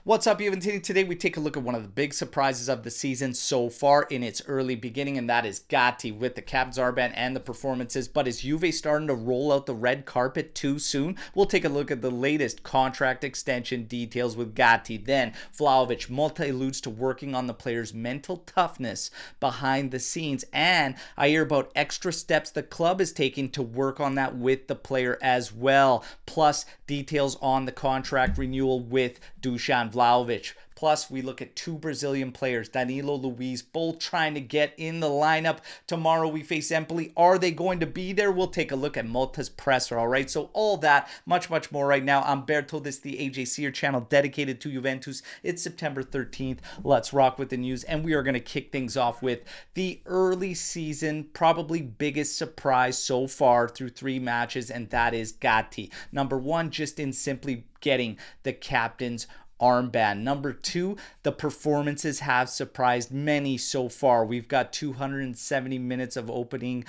What's up, Juventus? Today we take a look at one of the big surprises of the season so far in its early beginning, and that is Gatti with the captain's armband and the performances. But is Juve starting to roll out the red carpet too soon? We'll take a look at the latest contract extension details with Gatti. Then Vlahovic, Malta alludes to working on the player's mental toughness behind the scenes, and I hear about extra steps the club is taking to work on that with the player as well. Plus details on the contract renewal with Dusan Vlahovic. Plus, we look at two Brazilian players, Danilo, Luiz, both trying to get in the lineup. Tomorrow we face Empoli. Are they going to be there? We'll take a look at Malta's presser, all right? So all that, much more right now. I'm Berto. This is the AJ Sear channel dedicated to Juventus. It's September 13th. Let's rock with the news. And we are going to kick things off with the early season, probably biggest surprise so far through 3 matches, and that is Gatti. Number 1, just in simply getting the captain's armband. Number 2, the performances have surprised many so far. We've got 270 minutes of opening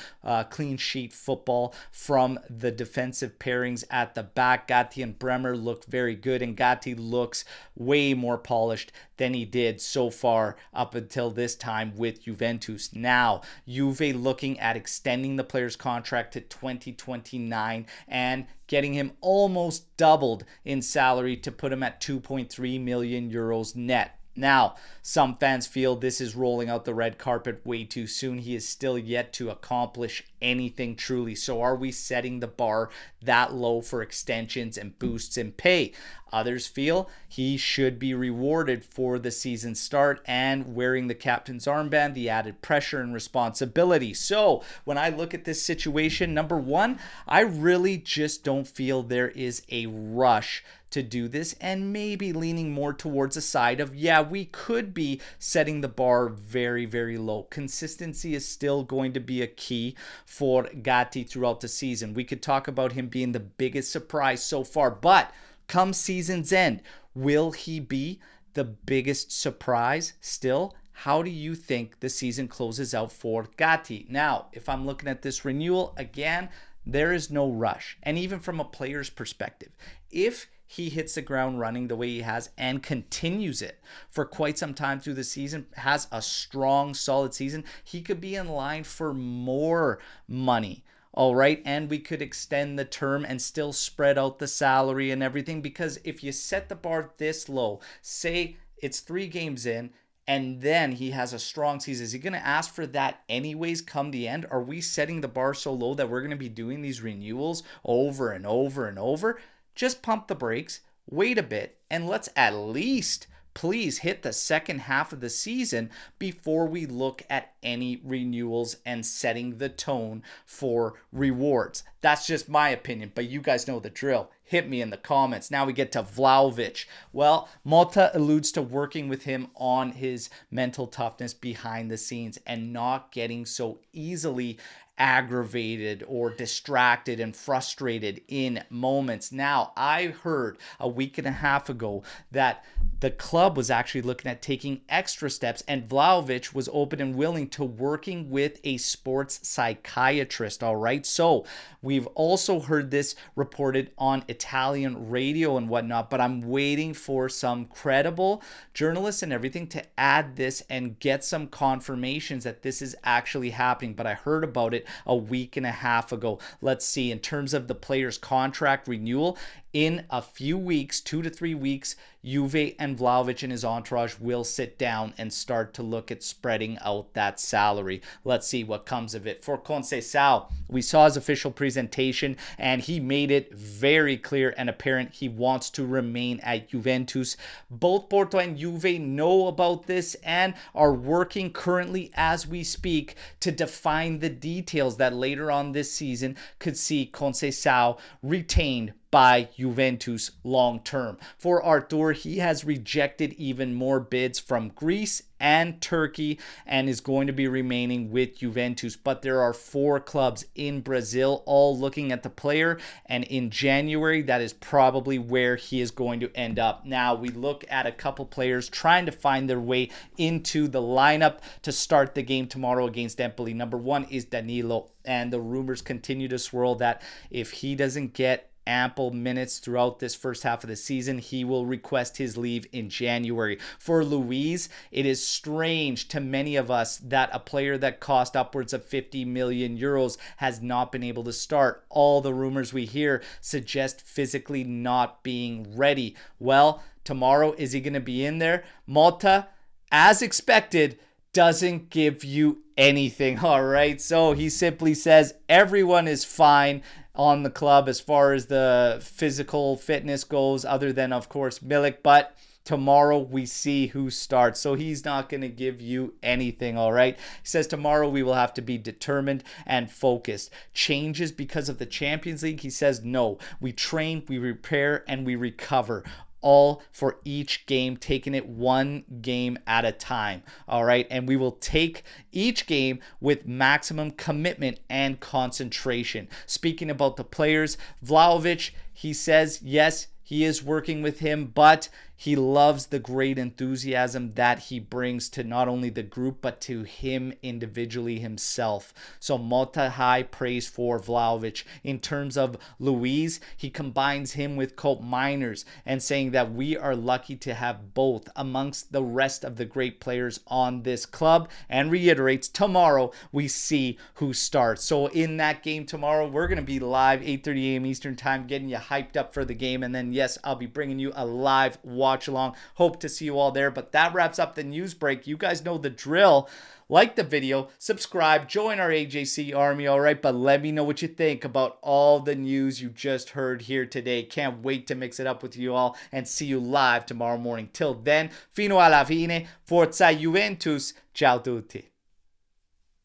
clean sheet football from the defensive pairings at the back. Gatti and Bremer look very good, and Gatti looks way more polished than he did so far up until this time with Juventus. Now, Juve looking at extending the player's contract to 2029 and getting him almost doubled in salary to put him at 2.3 million euros net. Now, some fans feel this is rolling out the red carpet way too soon. He is still yet to accomplish anything truly. So are we setting the bar that low for extensions and boosts in pay? Others feel he should be rewarded for the season start and wearing the captain's armband, the added pressure and responsibility. So when I look at this situation, number 1, I really just don't feel there is a rush to do this, and maybe leaning more towards a side of, yeah, we could be setting the bar very low. Consistency is still going to be a key for Gatti throughout the season. We could talk about him being the biggest surprise so far, but come season's end, will he be the biggest surprise still? How do you think the season closes out for Gatti? Now, if I'm looking at this renewal, again, there is no rush. And even from a player's perspective, if he hits the ground running the way he has and continues it for quite some time through the season, has a strong, solid season, he could be in line for more money. All right, and we could extend the term and still spread out the salary and everything, because if you set the bar this low, say it's 3 games in, and then he has a strong season, is he going to ask for that anyways come the end? Are we setting the bar so low that we're going to be doing these renewals over and over and over? Just pump the brakes, wait a bit, and let's at least please hit the second half of the season before we look at any renewals and setting the tone for rewards. That's just my opinion, but you guys know the drill. Hit me in the comments. Now we get to Vlahovic. Well, Malta alludes to working with him on his mental toughness behind the scenes and not getting so easily aggravated or distracted and frustrated in moments. Now, I heard a week and a half ago that the club was actually looking at taking extra steps, and Vlahovic was open and willing to working with a sports psychiatrist, all right? So we've also heard this reported on Italian radio and whatnot, but I'm waiting for some credible journalists and everything to add this and get some confirmations that this is actually happening. But I heard about it a week and a half ago. Let's see, in terms of the player's contract renewal, in a few weeks, 2 to 3 weeks, Juve and Vlahovic and his entourage will sit down and start to look at spreading out that salary. Let's see what comes of it. For Conceição, we saw his official presentation, and he made it very clear and apparent he wants to remain at Juventus. Both Porto and Juve know about this and are working currently as we speak to define the details that later on this season could see Conceição retained by Juventus long term. For Arthur, he has rejected even more bids from Greece and Turkey and is going to be remaining with Juventus. But there are 4 clubs in Brazil all looking at the player, and in January, that is probably where he is going to end up. Now, we look at a couple players trying to find their way into the lineup to start the game tomorrow against Empoli. Number 1 is Danilo, and the rumors continue to swirl that if he doesn't get ample minutes throughout this first half of the season. He will request his leave in January. For Luiz, it is strange to many of us that a player that cost upwards of 50 million euros has not been able to start. All the rumors we hear suggest physically not being ready. Well, tomorrow, is he going to be in there? Motta, as expected, doesn't give you anything, all right? So he simply says everyone is fine on the club as far as the physical fitness goes, other than, of course, Milik, but tomorrow we see who starts. So he's not going to give you anything, all right? He says tomorrow we will have to be determined and focused. Changes because of the Champions League? He says no. We train, we repair, and we recover. All for each game, taking it one game at a time, all right? And we will take each game with maximum commitment and concentration. Speaking about the players, Vlahovic, he says, yes, he is working with him, but he loves the great enthusiasm that he brings to not only the group, but to him individually himself. So Motta, high praise for Vlahovic. In terms of Luiz, he combines him with Cope Miners and saying that we are lucky to have both amongst the rest of the great players on this club, and reiterates tomorrow we see who starts. So in that game tomorrow, we're going to be live 8:30 a.m. Eastern time, getting you hyped up for the game. And then, yes, I'll be bringing you a live watch along. Hope to see you all there. But that wraps up the news break. You guys know the drill. Like the video, subscribe, join our AJC army, all right? But let me know what you think about all the news you just heard here today. Can't wait to mix it up with you all and see you live tomorrow morning. Till then, fino alla fine, forza Juventus, ciao tutti.